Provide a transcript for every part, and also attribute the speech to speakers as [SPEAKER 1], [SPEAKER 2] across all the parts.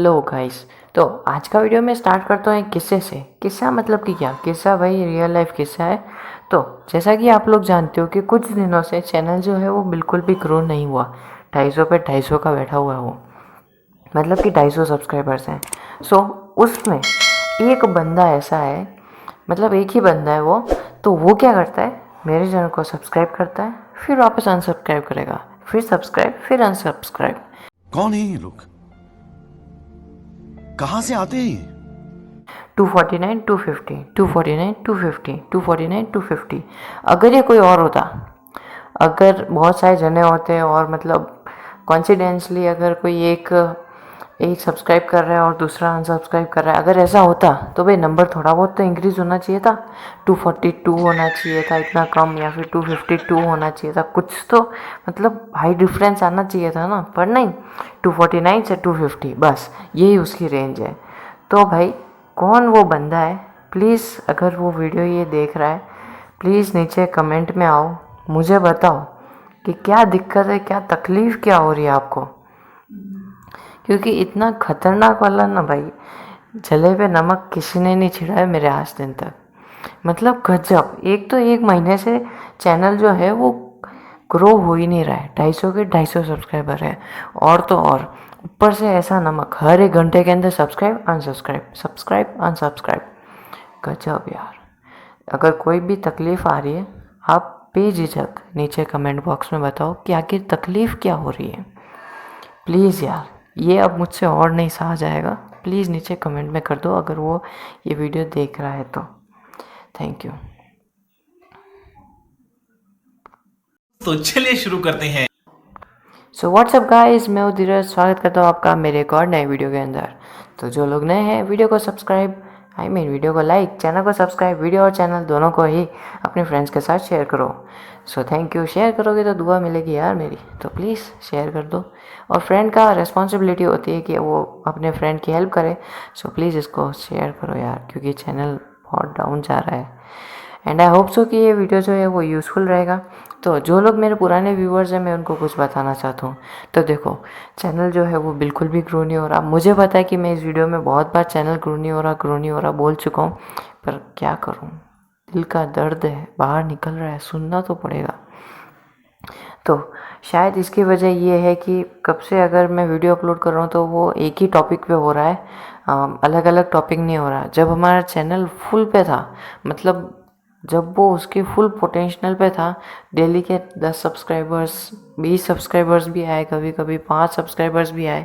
[SPEAKER 1] Hello guys. तो आज का वीडियो मैं स्टार्ट करता हूँ एक किस्से से। किस्सा मतलब कि क्या किस्सा, भाई रियल लाइफ किस्सा है। तो जैसा कि आप लोग जानते हो कि कुछ दिनों से चैनल जो है वो बिल्कुल भी ग्रो नहीं हुआ। 250 पे 250 का बैठा हुआ है वो, मतलब कि 250 सब्सक्राइबर्स हैं। सो उसमें एक बंदा ऐसा है, मतलब एक ही बंदा है वो। तो वो क्या करता है, मेरे चैनल को सब्सक्राइब करता है, फिर वापस अनसब्सक्राइब करेगा, फिर सब्सक्राइब, फिर अनसब्सक्राइब।
[SPEAKER 2] कौन है ये लोग? कहां से आते हैं ये?
[SPEAKER 1] 249 250 249 250 249 250। अगर ये कोई और होता, अगर बहुत सारे जने होते और मतलब कॉन्सिडेंसली अगर कोई एक एक सब्सक्राइब कर रहा है और दूसरा अनसब्सक्राइब कर रहा है, अगर ऐसा होता तो भाई नंबर थोड़ा बहुत तो इंक्रीज़ होना चाहिए था। 242 होना चाहिए था इतना कम, या फिर 252 होना चाहिए था, कुछ तो मतलब हाई डिफरेंस आना चाहिए था ना। पर नहीं, 249 से 250 बस यही उसकी रेंज है। तो भाई कौन वो बंदा है, प्लीज़ अगर वो वीडियो ये देख रहा है, प्लीज़ नीचे कमेंट में आओ, मुझे बताओ कि क्या दिक्कत है, क्या तकलीफ़ क्या हो रही है आपको। क्योंकि इतना खतरनाक वाला ना भाई, जले पे नमक किसी ने नहीं छिड़ा है मेरे आज दिन तक। मतलब गजब। एक तो एक महीने से चैनल जो है वो ग्रो हो ही नहीं रहा है। 250 के 250 सब्सक्राइबर है, और तो और ऊपर से ऐसा नमक, हर एक घंटे के अंदर सब्सक्राइब अनसब्सक्राइब, सब्सक्राइब अनसब्सक्राइब। गजब यार। अगर कोई भी तकलीफ़ आ रही है, आप बेझिझक नीचे कमेंट बॉक्स में बताओ कि आखिर तकलीफ़ क्या हो रही है। प्लीज़ यार, ये अब मुझसे और नहीं सहा जाएगा। प्लीज़ नीचे कमेंट में कर दो अगर वो ये वीडियो देख रहा है तो। Thank you.
[SPEAKER 3] तो चलिए शुरू करते हैं।
[SPEAKER 1] सो व्हाट्सअप गाइस, मैं हूँ धीरज, स्वागत करता हूँ आपका मेरे एक और नए वीडियो के अंदर। तो जो लोग नए हैं, वीडियो को सब्सक्राइब, वीडियो को लाइक, चैनल को सब्सक्राइब, वीडियो और चैनल दोनों को ही अपने फ्रेंड्स के साथ शेयर करो। So thank you. शेयर करोगे तो दुआ मिलेगी यार मेरी, तो प्लीज़ शेयर कर दो। और फ्रेंड का रिस्पॉन्सिबिलिटी होती है कि वो अपने फ्रेंड की हेल्प करे। सो प्लीज़ इसको शेयर करो यार, क्योंकि चैनल बहुत डाउन जा रहा है। एंड आई होप सो कि ये वीडियो जो है वो यूज़फुल रहेगा। तो जो लोग मेरे पुराने व्यूअर्स हैं, मैं उनको कुछ बताना चाहता हूँ। तो देखो, चैनल जो है वो बिल्कुल भी ग्रो नहीं हो रहा। मुझे पता है कि मैं इस वीडियो में बहुत बार चैनल ग्रो नहीं हो रहा, ग्रो नहीं हो रहा बोल चुका हूँ, पर क्या करूँ, दिल का दर्द है, बाहर निकल रहा है, सुनना तो पड़ेगा। तो शायद इसकी वजह ये है कि कब से अगर मैं वीडियो अपलोड कर रहा हूँ तो वो एक ही टॉपिक पे हो रहा है, अलग अलग टॉपिक नहीं हो रहा। जब हमारा चैनल फुल पे था, मतलब जब वो उसके फुल पोटेंशियल पे था, डेली के 10 सब्सक्राइबर्स, 20 सब्सक्राइबर्स भी आए, कभी कभी 5 सब्सक्राइबर्स भी आए,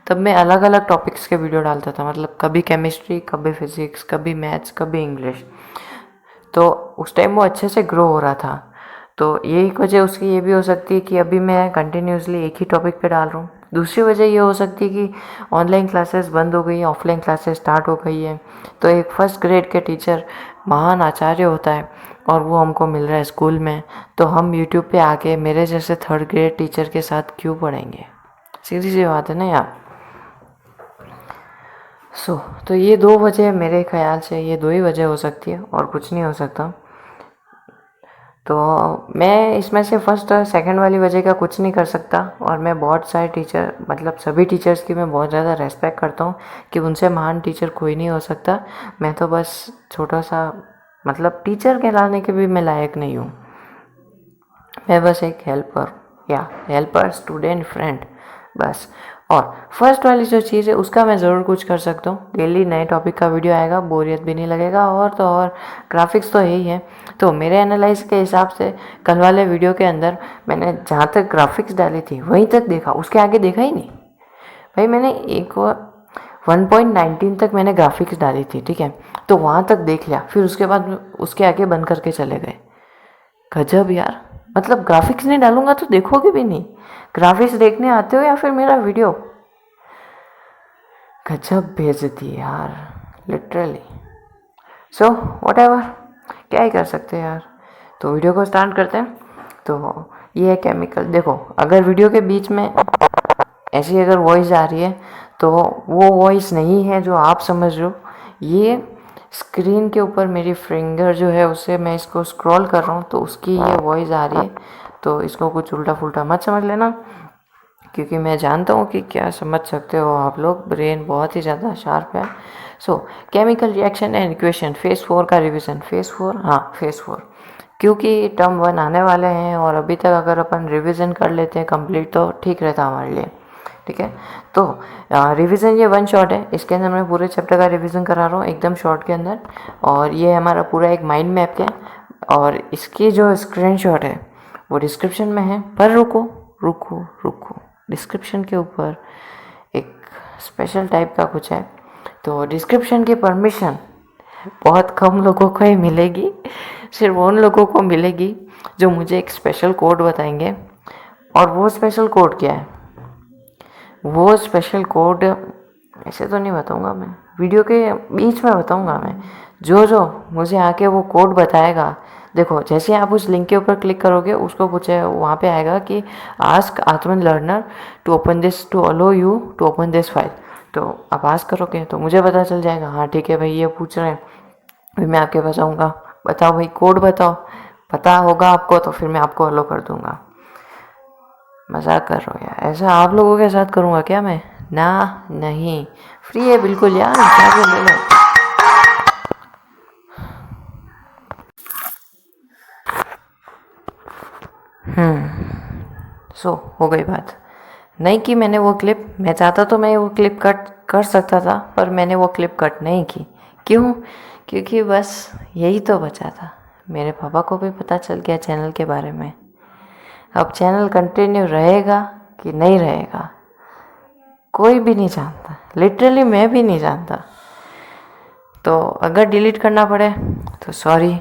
[SPEAKER 1] तब मैं अलग अलग टॉपिक्स के वीडियो डालता था। मतलब कभी केमिस्ट्री, कभी फिज़िक्स, कभी मैथ्स, कभी इंग्लिश। तो उस टाइम वो अच्छे से ग्रो हो रहा था। तो ये एक वजह उसकी ये भी हो सकती है कि अभी मैं कंटिन्यूसली एक ही टॉपिक पे डाल रहा हूँ। दूसरी वजह ये हो सकती है कि ऑनलाइन क्लासेस बंद हो गई हैं, ऑफलाइन क्लासेस स्टार्ट हो गई है। तो एक फर्स्ट ग्रेड के टीचर महान आचार्य होता है और वो हमको मिल रहा है स्कूल में, तो हम यूट्यूब पे आके मेरे जैसे थर्ड ग्रेड टीचर के साथ क्यों पढ़ेंगे। सीधी सी बात है ना यार। तो ये दो वजह, मेरे ख्याल से ये दो ही वजह हो सकती है और कुछ नहीं हो सकता। तो मैं इसमें से फर्स्ट और सेकंड वाली वजह का कुछ नहीं कर सकता। और मैं बहुत सारे टीचर, मतलब सभी टीचर्स की मैं बहुत ज़्यादा रेस्पेक्ट करता हूँ कि उनसे महान टीचर कोई नहीं हो सकता। मैं तो बस छोटा सा, मतलब टीचर कहलाने के भी मैं लायक नहीं हूँ। मैं बस एक हेल्पर, या हेल्पर स्टूडेंट फ्रेंड, बस। और फर्स्ट वाली जो चीज़ है उसका मैं ज़रूर कुछ कर सकता हूँ। डेली नए टॉपिक का वीडियो आएगा, बोरियत भी नहीं लगेगा, और तो और ग्राफिक्स तो यही है। तो मेरे एनालाइज के हिसाब से कल वाले वीडियो के अंदर मैंने जहाँ तक ग्राफिक्स डाली थी वहीं तक देखा, उसके आगे देखा ही नहीं भाई। मैंने एक 1.19 तक मैंने ग्राफिक्स डाली थी, ठीक है, तो वहाँ तक देख लिया, फिर उसके बाद उसके आगे बंद करके चले गए। गजब यार। मतलब ग्राफिक्स नहीं डालूंगा तो देखोगे भी नहीं। ग्राफिक्स देखने आते हो या फिर मेरा वीडियो। गजब बेइज्जती यार, लिटरली। सो वट एवर, क्या ही कर सकते हैं यार। तो वीडियो को स्टार्ट करते हैं। तो ये है केमिकल। देखो, अगर वीडियो के बीच में ऐसी अगर वॉइस आ रही है तो वो वॉइस नहीं है जो आप समझ रहे हो। ये स्क्रीन के ऊपर मेरी फिंगर जो है उससे मैं इसको स्क्रॉल कर रहा हूँ, तो उसकी ये वॉइस आ रही है। तो इसको कुछ उल्टा फुल्टा मत समझ लेना क्योंकि मैं जानता हूँ कि क्या समझ सकते हो आप लोग, ब्रेन बहुत ही ज़्यादा शार्प है। सो chemical reaction and equation phase 4 का रिवीजन। फेज़ 4, हाँ फेज़ 4, क्योंकि टर्म 1 आने वाले हैं और अभी तक अगर अपन रिवीजन कर लेते हैं कंप्लीट तो ठीक रहता हमारे लिए। ठीक है, तो रिवीजन ये 1 शॉट है, इसके अंदर मैं पूरे चैप्टर का रिवीजन करा रहा हूँ एकदम शॉर्ट के अंदर। और ये हमारा पूरा एक माइंड मैप है और इसकी जो स्क्रीनशॉट है वो डिस्क्रिप्शन में है। पर रुको रुको रुको, डिस्क्रिप्शन के ऊपर एक स्पेशल टाइप का कुछ है, तो डिस्क्रिप्शन की परमिशन बहुत कम लोगों को ही मिलेगी, सिर्फ उन लोगों को मिलेगी जो मुझे एक स्पेशल कोड बताएंगे। और वो स्पेशल कोड क्या है, वो स्पेशल कोड ऐसे तो नहीं बताऊंगा मैं, वीडियो के बीच में बताऊंगा मैं। जो मुझे आके वो कोड बताएगा, देखो जैसे आप उस लिंक के ऊपर क्लिक करोगे उसको पूछे वहाँ पे आएगा कि आस्क आत्मन learner to open this to allow you to open this file. तो आप आस्क करोगे तो मुझे पता चल जाएगा, हाँ ठीक है भाई ये पूछ रहे हैं, फिर मैं आपके पास आऊँगा, बताओ भाई कोड बताओ, पता होगा आपको तो फिर मैं आपको अलो कर दूँगा। मजाक कर रहा हूँ यार, ऐसा आप लोगों के साथ करूँगा क्या मैं? ना नहीं, फ्री है बिल्कुल यार, क्या ले लो। सो हो गई बात। नहीं की मैंने वो क्लिप, मैं चाहता तो मैं वो क्लिप कट कर सकता था पर मैंने वो क्लिप कट नहीं की। क्यों? क्योंकि बस यही तो बचा था। मेरे पापा को भी पता चल गया चैनल के बारे में। अब चैनल कंटिन्यू रहेगा कि नहीं रहेगा कोई भी नहीं जानता, लिटरली मैं भी नहीं जानता। तो अगर डिलीट करना पड़े तो सॉरी,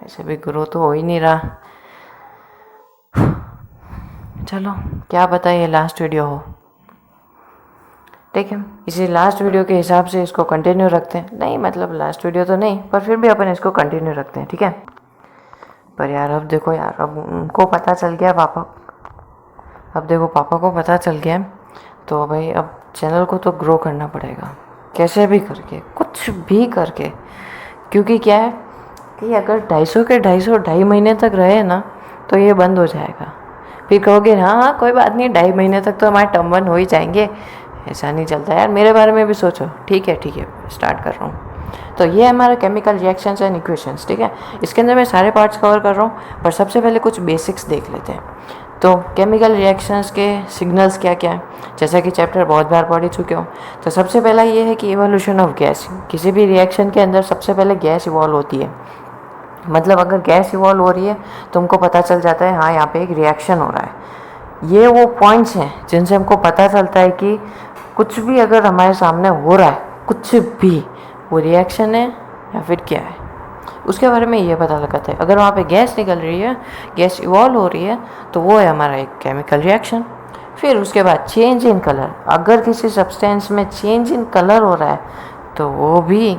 [SPEAKER 1] ऐसे भी ग्रो तो हो ही नहीं रहा। चलो क्या पता ये लास्ट वीडियो हो, ठीक है, इसी लास्ट वीडियो के हिसाब से इसको कंटिन्यू रखते हैं। नहीं मतलब लास्ट वीडियो तो नहीं, पर फिर भी अपन इसको कंटिन्यू रखते हैं, ठीक है। पर यार अब देखो यार, अब उनको पता चल गया पापा, अब देखो पापा को पता चल गया, तो भाई अब चैनल को तो ग्रो करना पड़ेगा कैसे भी करके, कुछ भी करके। क्योंकि क्या है कि अगर 250 के 2.5 महीने तक रहे ना तो ये बंद हो जाएगा। फिर कहोगे हाँ कोई बात नहीं, 2.5 महीने तक तो हमारे टर्म 1 हो ही जाएंगे। ऐसा नहीं चलता यार, मेरे बारे में भी सोचो। ठीक है स्टार्ट कर रहा हूँ। तो ये हमारा केमिकल रिएक्शंस एंड इक्वेशंस, ठीक है। इसके अंदर मैं सारे पार्ट्स कवर कर रहा हूँ, पर सबसे पहले कुछ बेसिक्स देख लेते हैं। तो केमिकल रिएक्शंस के सिग्नल्स क्या क्या है, जैसा कि चैप्टर बहुत बार पढ़ ही चुके हो। तो सबसे पहला ये है कि इवोल्यूशन ऑफ गैस। किसी भी रिएक्शन के अंदर सबसे पहले गैस इवॉल्व होती है। मतलब अगर गैस इवॉल्व हो रही है तो हमको पता चल जाता है हाँ यहाँ पे एक रिएक्शन हो रहा है। ये वो पॉइंट्स हैं जिनसे हमको पता चलता है कि कुछ भी अगर हमारे सामने हो रहा है, कुछ भी, वो रिएक्शन है या फिर क्या है, उसके बारे में ये पता लगाता है। अगर वहाँ पे गैस निकल रही है, गैस इवॉल्व हो रही है, तो वो है हमारा एक केमिकल रिएक्शन। फिर उसके बाद चेंज इन कलर, अगर किसी सब्सटेंस में चेंज इन कलर हो रहा है तो वो भी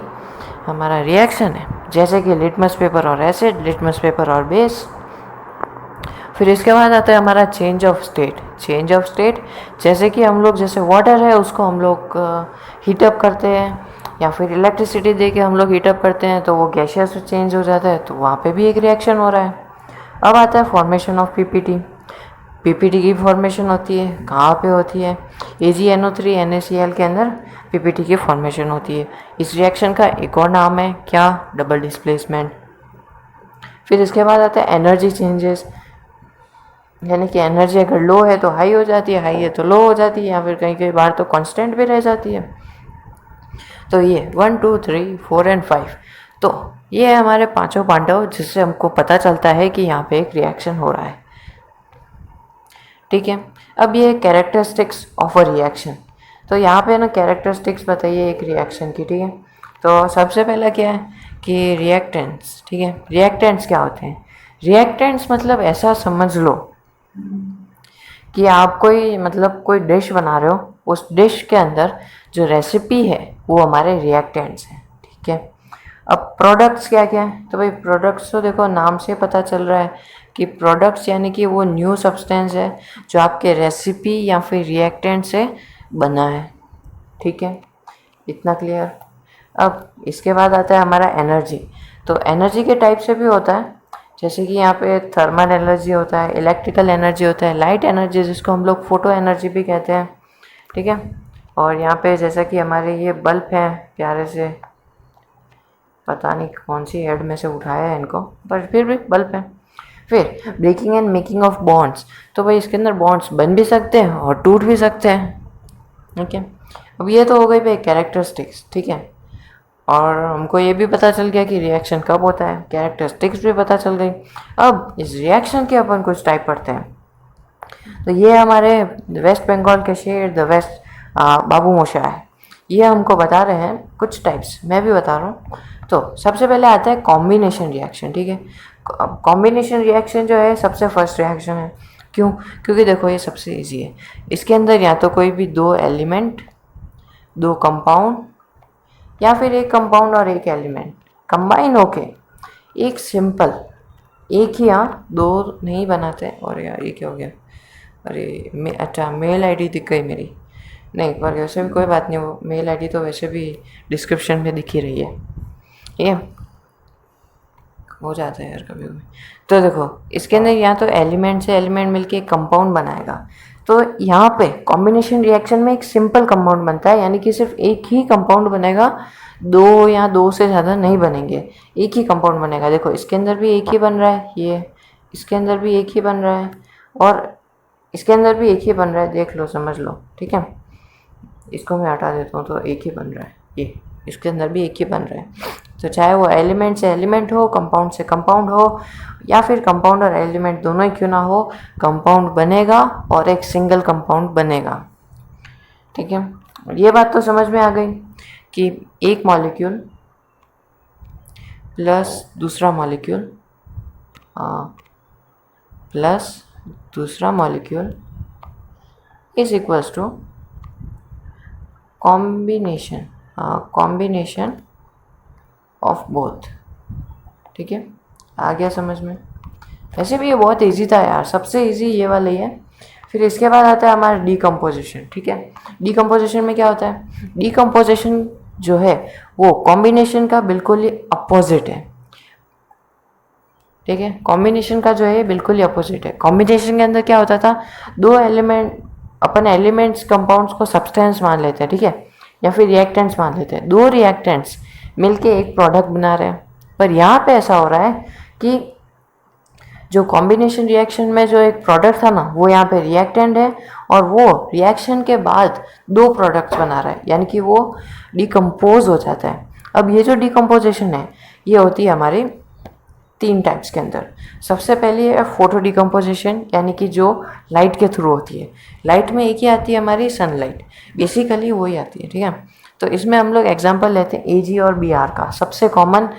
[SPEAKER 1] हमारा रिएक्शन है, जैसे कि लिटमस पेपर और एसिड, लिटमस पेपर और बेस। फिर इसके बाद आता है हमारा change of state. Change of state जैसे कि हम लोग, जैसे वाटर है उसको हम लोग हीटअप करते हैं या फिर इलेक्ट्रिसिटी दे के हम लोग हीटअप करते हैं तो वो गैसियस में चेंज हो जाता है, तो वहाँ पे भी एक रिएक्शन हो रहा है। अब आता है फॉर्मेशन ऑफ पीपीटी। पीपीटी की फॉर्मेशन होती है, कहाँ पे होती है? AgNO3 NaCl के अंदर पीपीटी की फॉर्मेशन होती है। इस रिएक्शन का एक और नाम है क्या? Double displacement. फिर इसके बाद आता है एनर्जी चेंजेस, यानी कि एनर्जी अगर लो है तो हाई हो जाती है, हाई है तो लो हो जाती है, या फिर कहीं कहीं बार तो कांस्टेंट भी रह जाती है। तो ये 1 2 3 4 एंड 5, तो ये है हमारे पांचों पांडव जिससे हमको पता चलता है कि यहाँ पे एक रिएक्शन हो रहा है, ठीक है। अब ये कैरेक्टरिस्टिक्स ऑफ अ रिएक्शन, तो यहाँ पे ना कैरेक्टरिस्टिक्स बताइए एक रिएक्शन की, ठीक है। तो सबसे पहला क्या है कि रिएक्टेंट्स, ठीक है। रिएक्टेंट्स क्या होते हैं? रिएक्टेंट्स मतलब ऐसा समझ लो कि आप कोई मतलब कोई डिश बना रहे हो, उस डिश के अंदर जो रेसिपी है वो हमारे रिएक्टेंट्स हैं, ठीक है। अब प्रोडक्ट्स क्या क्या है? तो भाई प्रोडक्ट्स तो देखो नाम से पता चल रहा है कि प्रोडक्ट्स यानी कि वो न्यू सब्सटेंस है जो आपके रेसिपी या फिर रिएक्टेंट से बना है, ठीक है। इतना क्लियर। अब इसके बाद आता है हमारा एनर्जी। तो एनर्जी के टाइप से भी होता है, जैसे कि यहाँ पे थर्मल एनर्जी होता है, इलेक्ट्रिकल एनर्जी होता है, लाइट एनर्जी जिसको हम लोग फोटो एनर्जी भी कहते हैं, ठीक है। और यहाँ पे जैसा कि हमारे ये बल्ब हैं प्यारे से, पता नहीं कौन सी हेड में से उठाया है इनको, पर फिर भी बल्ब है। फिर breaking and making of bonds, तो भाई इसके अंदर बॉन्ड्स बन भी सकते हैं और टूट भी सकते हैं, ठीक है। अब ये तो हो गई भाई कैरेक्टरिस्टिक्स, ठीक है। और हमको ये भी पता चल गया कि रिएक्शन कब होता है, कैरेक्टरिस्टिक्स भी पता चल गई। अब इस रिएक्शन के अपन कुछ टाइप पढ़ते हैं। तो ये हमारे वेस्ट बंगाल के शेर द वेस्ट बाबू मोशा है, ये हमको बता रहे हैं कुछ टाइप्स, मैं भी बता रहा हूँ। तो सबसे पहले आता है कॉम्बिनेशन रिएक्शन, ठीक है। कॉम्बिनेशन रिएक्शन जो है सबसे फर्स्ट रिएक्शन है। क्यों? क्योंकि देखो ये सबसे इजी है। इसके अंदर या तो कोई भी दो एलिमेंट, दो कंपाउंड, या फिर एक कंपाउंड और एक एलिमेंट कंबाइन होके एक सिंपल, एक ही, यहाँ दो नहीं बनाते। और यार ये क्या हो गया, अरे अच्छा मेल आईडी दिख गई मेरी, नहीं पर वैसे भी कोई बात नहीं, वो मेल आईडी तो वैसे भी डिस्क्रिप्शन में दिख ही रही है, ये हो जाता है यार कभी कभी। तो देखो इसके अंदर या तो एलिमेंट से एलिमेंट मिलके एक कंपाउंड बनाएगा, तो यहाँ पे कॉम्बिनेशन रिएक्शन में एक सिंपल कंपाउंड बनता है, यानी कि सिर्फ एक ही कंपाउंड बनेगा, दो या दो से ज़्यादा नहीं बनेंगे, एक ही कंपाउंड बनेगा। देखो इसके अंदर भी एक ही बन रहा है, ये इसके अंदर भी एक ही बन रहा है, और इसके अंदर भी एक ही बन रहा है, देख लो समझ लो, ठीक है। इसको मैं हटा देता हूँ तो एक ही बन रहा है, ये इसके अंदर भी एक ही बन रहा है। तो चाहे वो एलिमेंट से एलिमेंट हो, कंपाउंड से कंपाउंड हो, या फिर कंपाउंड और एलिमेंट दोनों ही क्यों ना हो, कंपाउंड बनेगा और एक सिंगल कंपाउंड बनेगा, ठीक है। ये बात तो समझ में आ गई कि एक मॉलिक्यूल प्लस दूसरा मॉलिक्यूल प्लस दूसरा molecule is equals to combination of both, ठीक है। आ गया समझ में? वैसे भी ये बहुत इजी था यार, सबसे इजी ये वाला ही है। फिर इसके बाद आता है हमारा डीकम्पोजिशन, ठीक है। डीकम्पोजिशन में क्या होता है, डीकम्पोजिशन जो है वो कॉम्बिनेशन का बिल्कुल ही अपोजिट है, ठीक है। कॉम्बिनेशन का जो है बिल्कुल ही अपोजिट है। कॉम्बिनेशन के अंदर क्या होता था, दो एलिमेंट, अपन एलिमेंट्स कंपाउंड्स को सब्सटेंस मान लेते हैं, ठीक है, या फिर रिएक्टेंट्स मान लेते हैं। दो रिएक्टेंट्स मिलके एक प्रोडक्ट बना रहे हैं, पर यहाँ पे ऐसा हो रहा है कि जो कॉम्बिनेशन रिएक्शन में जो एक प्रोडक्ट था ना, वो यहाँ पे रिएक्टेंट है, और वो रिएक्शन के बाद दो प्रोडक्ट्स बना रहा है, यानी कि वो डिकम्पोज हो जाता है। अब ये जो डिकम्पोजिशन है ये होती है हमारी तीन टाइप्स के अंदर। सबसे पहली है फोटो डिकम्पोजिशन, यानी कि जो लाइट के थ्रू होती है। लाइट में एक ही आती है हमारी सनलाइट, बेसिकली वही आती है, ठीक है। तो इसमें हम लोग एग्जांपल लेते हैं एजी और बीआर का। सबसे कॉमन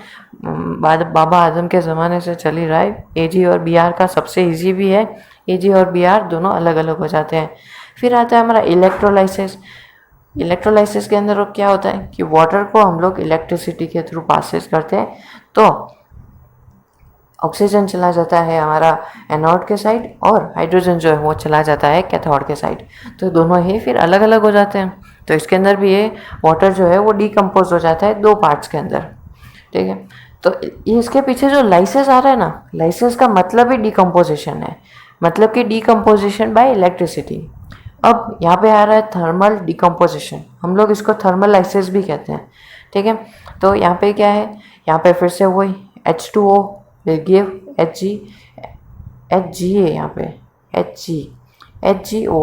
[SPEAKER 1] बाबा आदम के ज़माने से चल ही रहा है, एजी और बीआर का सबसे इजी भी है। एजी और बीआर दोनों अलग अलग हो जाते हैं। फिर आता है हमारा इलेक्ट्रोलाइसिस। इलेक्ट्रोलाइसिस के अंदर क्या होता है कि वाटर को हम लोग इलेक्ट्रिसिटी के थ्रू पासेस करते हैं, तो ऑक्सीजन चला जाता है हमारा एनोड के साइड, और हाइड्रोजन जो है वो चला जाता है कैथोड के साइड। तो दोनों ही फिर अलग अलग हो जाते हैं। तो इसके अंदर भी ये वाटर जो है वो डिकम्पोज हो जाता है दो पार्ट्स के अंदर, ठीक है। तो ये इसके पीछे जो लाइसिस आ रहा है ना, लाइसिस का मतलब ही डिकम्पोजिशन है, मतलब कि डिकम्पोजिशन बाय इलेक्ट्रिसिटी। अब यहाँ पे आ रहा है थर्मल डिकम्पोजिशन, हम लोग इसको थर्मल लाइसिस भी कहते हैं, ठीक है। तो यहाँ पे क्या है, यहाँ पे फिर से वही H2O will give Hg है यहाँ पे HgO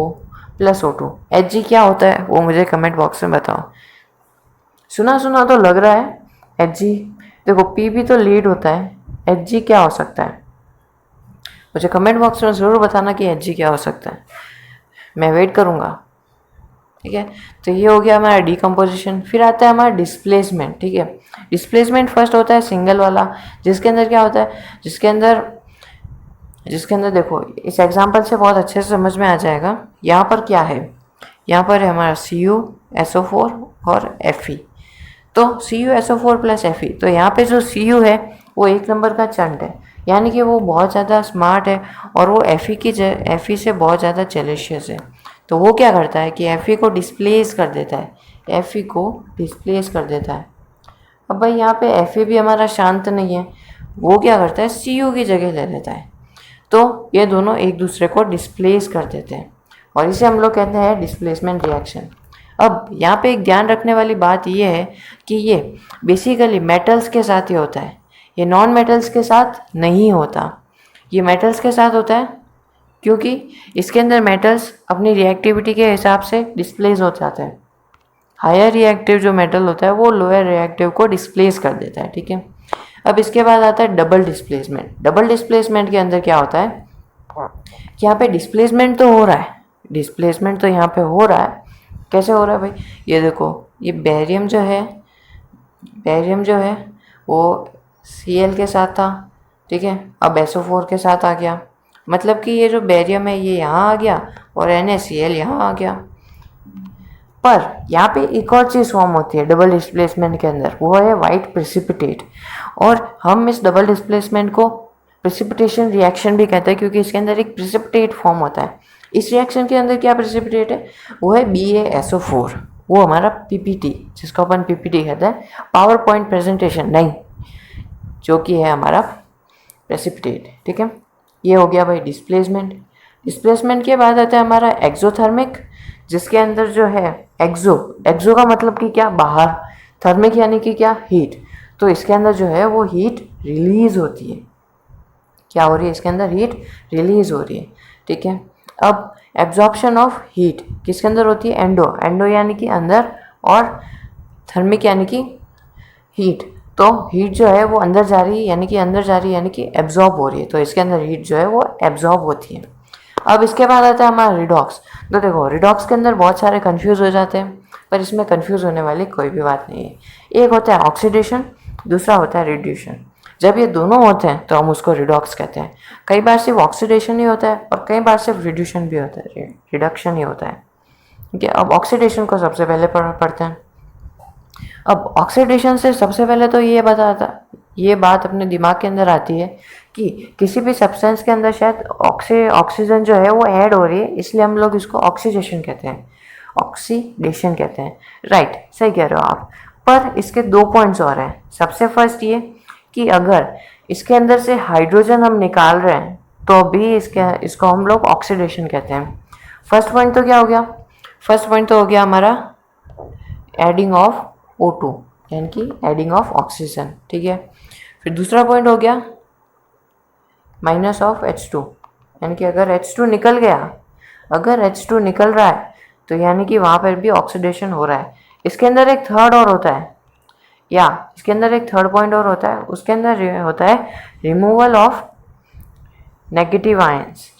[SPEAKER 1] प्लस O2। Hg क्या होता है वो मुझे कमेंट बॉक्स में बताओ। सुना सुना तो लग रहा है Hg, देखो P भी तो लीड होता है, Hg क्या हो सकता है, मुझे कमेंट बॉक्स में ज़रूर बताना कि Hg क्या हो सकता है, मैं वेट करूँगा, ठीक है। तो ये हो गया हमारा डिकम्पोजिशन। फिर आता है हमारा डिस्प्लेसमेंट, ठीक है। डिस्प्लेसमेंट फर्स्ट होता है सिंगल वाला, जिसके अंदर क्या होता है, जिसके अंदर देखो इस एग्जांपल से बहुत अच्छे से समझ में आ जाएगा। यहाँ पर क्या है, यहाँ पर है हमारा CuSO4 और Fe। तो CuSO4 प्लस Fe, तो यहाँ पे जो Cu है वो एक नंबर का चंट है, यानी कि वो बहुत ज़्यादा स्मार्ट है, और वो Fe से बहुत ज़्यादा जेलेशियस है। तो वो क्या करता है कि Fe को डिस्प्लेस कर देता है, अब भाई यहाँ पे Fe भी हमारा शांत नहीं है, वो क्या करता है, Cu की जगह ले लेता है। तो ये दोनों एक दूसरे को डिस्प्लेस कर देते हैं और इसे हम लोग कहते हैं डिस्प्लेसमेंट रिएक्शन। अब यहाँ पे एक ध्यान रखने वाली बात ये है कि ये बेसिकली मेटल्स के साथ ही होता है, ये नॉन मेटल्स के साथ नहीं होता। ये मेटल्स के साथ होता है क्योंकि इसके अंदर मेटल्स अपनी रिएक्टिविटी के हिसाब से डिस्प्लेस हो जाते हैं। हायर रिएक्टिव जो मेटल होता है वो लोअर रिएक्टिव को डिस्प्लेस कर देता है, ठीक है। अब इसके बाद आता है डबल डिस्प्लेसमेंट। डबल डिस्प्लेसमेंट के अंदर क्या होता है कि यहाँ पे डिस्प्लेसमेंट तो हो रहा है, डिस्प्लेसमेंट तो यहाँ पे हो रहा है। कैसे हो रहा है भाई, ये देखो, ये बेरियम जो है वो Cl के साथ था, ठीक है, अब SO4 के साथ आ गया। मतलब कि ये जो बेरियम है ये यहाँ आ गया और NaCl यहाँ आ गया। पर यहाँ पे एक और चीज़ फॉर्म होती है डबल डिस्प्लेसमेंट के अंदर, वो है वाइट प्रेसिपिटेट। और हम इस डबल डिस्प्लेसमेंट को प्रेसिपिटेशन रिएक्शन भी कहते हैं क्योंकि इसके अंदर एक प्रेसिपिटेट फॉर्म होता है। इस रिएक्शन के अंदर क्या प्रेसिपिटेट है, वो है BaSO4, वो हमारा PPT, जिसको अपन PPT कहते हैं, पावर पॉइंट प्रेजेंटेशन नहीं, जो कि है हमारा प्रेसिपिटेट, ठीक है। ये हो गया भाई डिस्प्लेसमेंट। डिस्प्लेसमेंट के बाद आता है हमारा एक्सोथर्मिक, जिसके अंदर जो है एक्सो का मतलब कि क्या, बाहर, थर्मिक यानी कि क्या, हीट। तो इसके अंदर जो है वो हीट रिलीज होती है। क्या हो रही है, इसके अंदर हीट रिलीज हो रही है, ठीक है। अब एब्जॉर्प्शन ऑफ हीट किसके अंदर होती है, एंडो यानी कि अंदर, और थर्मिक यानी कि हीट। तो हीट जो है वो अंदर जा रही है यानी कि एब्जॉर्ब हो रही है, तो इसके अंदर हीट जो है वो एब्जॉर्ब होती है। अब इसके बाद आता है हमारा रिडॉक्स। तो देखो, रिडॉक्स के अंदर बहुत सारे कंफ्यूज हो जाते हैं, पर इसमें कंफ्यूज होने वाली कोई भी बात नहीं है। एक होता है ऑक्सीडेशन, दूसरा होता है रिड्यूशन। जब ये दोनों होते हैं तो हम उसको रिडॉक्स कहते हैं। कई बार सिर्फ ऑक्सीडेशन ही होता है और कई बार सिर्फ रिड्यूशन भी होता है, रिडक्शन ही होता है, ठीक है। अब ऑक्सीडेशन को सबसे पहले पढ़ते हैं। अब ऑक्सीडेशन से सबसे पहले तो ये बात अपने दिमाग के अंदर आती है कि किसी भी सब्सटेंस के अंदर शायद ऑक्सीजन जो है वो ऐड हो रही है, इसलिए हम लोग इसको ऑक्सीडेशन कहते हैं, राइट, सही कह रहे हो आप। पर इसके 2 पॉइंट्स और हैं। सबसे फर्स्ट ये कि अगर इसके अंदर से हाइड्रोजन हम निकाल रहे हैं तो भी इसको हम लोग ऑक्सीडेशन कहते हैं। फर्स्ट पॉइंट तो क्या हो गया, फर्स्ट पॉइंट तो हो गया हमारा एडिंग ऑफ O2 यानी कि एडिंग ऑफ ऑक्सीजन, ठीक है। फिर दूसरा पॉइंट हो गया माइनस ऑफ H2 यानी कि अगर H2 निकल रहा है तो यानी कि वहाँ पर भी ऑक्सीडेशन हो रहा है। इसके अंदर एक थर्ड और होता है, इसके अंदर एक थर्ड पॉइंट और होता है, उसके अंदर होता है removal of negative ions.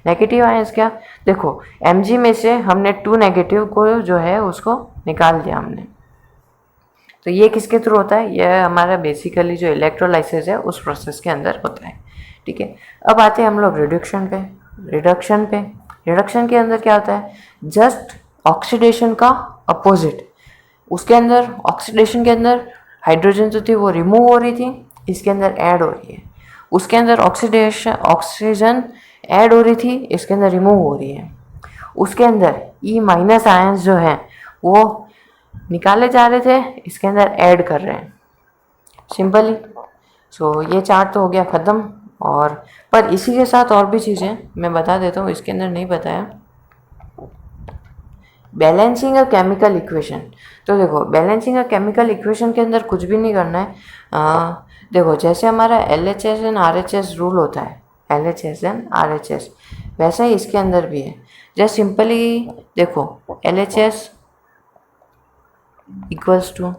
[SPEAKER 1] Negative ions क्या, देखो Mg में से हमने 2 नेगेटिव को जो है उसको निकाल दिया हमने, तो ये किसके थ्रू होता है, यह हमारा बेसिकली जो इलेक्ट्रोलाइसिस है उस प्रोसेस के अंदर होता है, ठीक है। अब आते हैं हम लोग रिडक्शन पे। रिडक्शन के अंदर क्या होता है, जस्ट ऑक्सीडेशन का अपोजिट। उसके अंदर ऑक्सीडेशन के अंदर हाइड्रोजन जो थी वो रिमूव हो रही थी, इसके अंदर ऐड हो रही है। उसके अंदर ऑक्सीजन ऐड हो रही थी, इसके अंदर रिमूव हो रही है। उसके अंदर E- आयंस जो हैं वो निकाले जा रहे थे, इसके अंदर ऐड कर रहे हैं, सिंपली। सो ये चार्ट तो हो गया ख़त्म। और पर इसी के साथ और भी चीज़ें मैं बता देता हूँ, इसके अंदर नहीं बताया। Balancing a chemical equation. तो देखो, बैलेंसिंग अ केमिकल इक्वेशन के अंदर कुछ भी नहीं करना है। देखो, जैसे हमारा LHS एंड RHS रूल होता है, LHS एंड RHS, वैसा ही इसके अंदर भी है। जस्ट सिंपली देखो, LHS इक्वल्स टू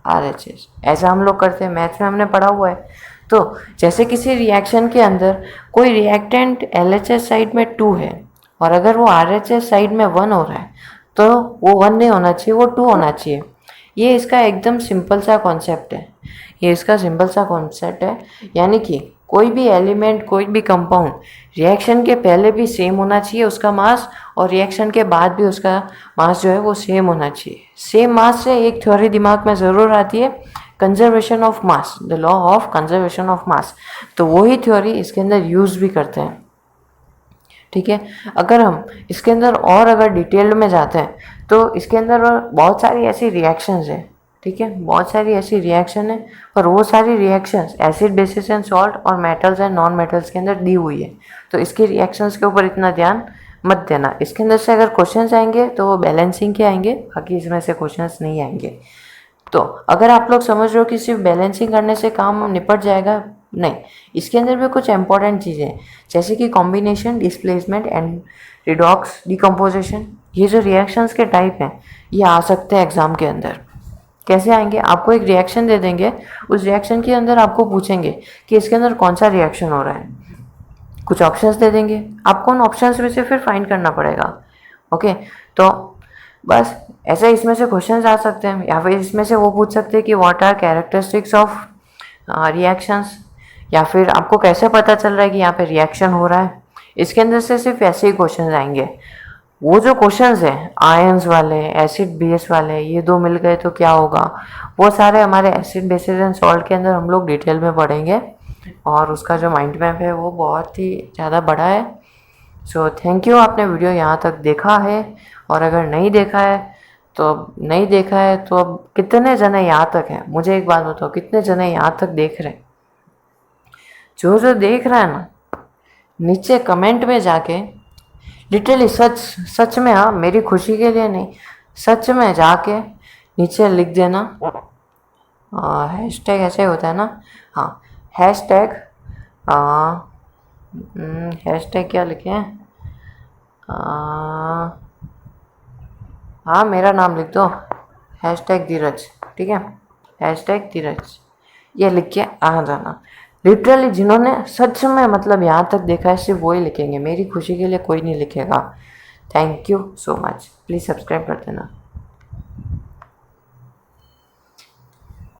[SPEAKER 1] RHS, ऐसा हम लोग करते हैं, मैथ्स में हमने पढ़ा हुआ है। तो जैसे किसी रिएक्शन के अंदर कोई रिएक्टेंट LHS साइड में 2 है और अगर वो RHS साइड में 1 हो रहा है तो वो 1 नहीं होना चाहिए, वो 2 होना चाहिए। ये इसका एकदम सिंपल सा कॉन्सेप्ट है, यानी कि कोई भी एलिमेंट, कोई भी कंपाउंड रिएक्शन के पहले भी सेम होना चाहिए उसका मास, और रिएक्शन के बाद भी उसका मास जो है वो सेम होना चाहिए। सेम मास से एक थ्योरी दिमाग में ज़रूर आती है, conservation of mass, the law of conservation of mass. तो वही थ्योरी इसके अंदर यूज़ भी करते हैं, ठीक है। अगर हम इसके अंदर और अगर डिटेल्ड में जाते हैं तो इसके अंदर बहुत सारी ऐसी रिएक्शंस हैं, ठीक है, बहुत सारी ऐसी रिएक्शन है और वो सारी reactions acid basis and salt और मेटल्स एंड नॉन मेटल्स के अंदर दी हुई है। तो इसकी रिएक्शंस के ऊपर इतना ध्यान मत देना। इसके अंदर से अगर क्वेश्चंस आएंगे तो वो बैलेंसिंग के आएंगे, बाकी इसमें से क्वेश्चंस नहीं आएंगे। तो अगर आप लोग समझ रहे हो कि सिर्फ बैलेंसिंग करने से काम निपट जाएगा, नहीं, इसके अंदर भी कुछ इंपॉर्टेंट चीज़ें हैं, जैसे कि combination, displacement and redox, decomposition. ये जो रिएक्शंस के टाइप हैं ये आ सकते हैं एग्जाम के अंदर। कैसे आएंगे? आपको एक रिएक्शन दे देंगे, उस रिएक्शन के अंदर आपको पूछेंगे कि इसके अंदर कौन सा रिएक्शन हो रहा है, कुछ ऑप्शंस दे देंगे, आपको उन ऑप्शंस में से फिर फाइंड करना पड़ेगा। ओके, तो बस ऐसे इसमें से क्वेश्चंस आ सकते हैं, या फिर इसमें से वो पूछ सकते हैं कि what are characteristics of reactions, या फिर आपको कैसे पता चल रहा है कि यहाँ पे रिएक्शन हो रहा है। इसके अंदर से सिर्फ ऐसे ही क्वेश्चंस आएंगे। वो जो क्वेश्चंस हैं आयंस वाले, एसिड बेस वाले, ये दो मिल गए तो क्या होगा, वो सारे हमारे एसिड बेसिस एंड सॉल्ट के अंदर हम लोग डिटेल में पढ़ेंगे, और उसका जो माइंड मैप है वो बहुत ही ज़्यादा बड़ा है। सो थैंक यू, आपने वीडियो यहाँ तक देखा है, और अगर नहीं देखा है तो अब कितने जने यहाँ तक हैं, मुझे एक बात बताओ, कितने जने यहाँ तक देख रहे हैं? जो देख रहा है ना, नीचे कमेंट में जाके लिटरली सच में, हाँ, मेरी खुशी के लिए नहीं, सच में जाके नीचे लिख देना, हैशटैग ऐसे होता है ना, हाँ, हैशटैग क्या लिखे हैं, हाँ, मेरा नाम लिख दो, हैशटैग धीरज, ठीक है, हैशटैग धीरज, ये लिख के आ जाना। लिटरली जिन्होंने सच में मतलब यहाँ तक देखा है सिर्फ वही लिखेंगे, मेरी खुशी के लिए कोई नहीं लिखेगा। Thank you so much, please subscribe कर देना।